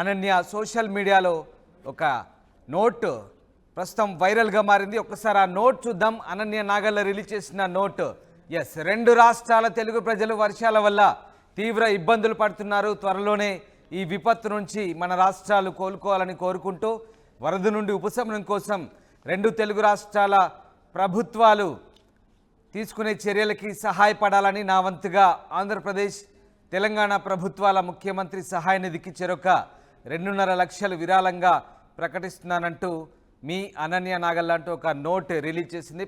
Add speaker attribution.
Speaker 1: Ananya social మీడియాలో ఒక note ప్రస్తుతం వైరల్గా మారింది. ఒక్కసారి ఆ నోట్ చూద్దాం. అనన్య నాగల్ల రిలీజ్ చేసిన నోట్. ఎస్, 2 రాష్ట్రాల తెలుగు ప్రజలు వర్షాల వల్ల తీవ్ర ఇబ్బందులు పడుతున్నారు. త్వరలోనే ఈ విపత్తు నుంచి మన రాష్ట్రాలు కోలుకోవాలని కోరుకుంటూ వరద నుండి ఉపశమనం కోసం 2 తెలుగు రాష్ట్రాల ప్రభుత్వాలు తీసుకునే చర్యలకి సహాయపడాలని నా వంతుగా ఆంధ్రప్రదేశ్ తెలంగాణ ప్రభుత్వాల ముఖ్యమంత్రి సహాయ నిధికి చెరొక 2.5 లక్షలు విరాళంగా ప్రకటిస్తున్నానంటూ మీ అనన్య నాగల్ అంటూ ఒక నోట్ రిలీజ్ చేసింది.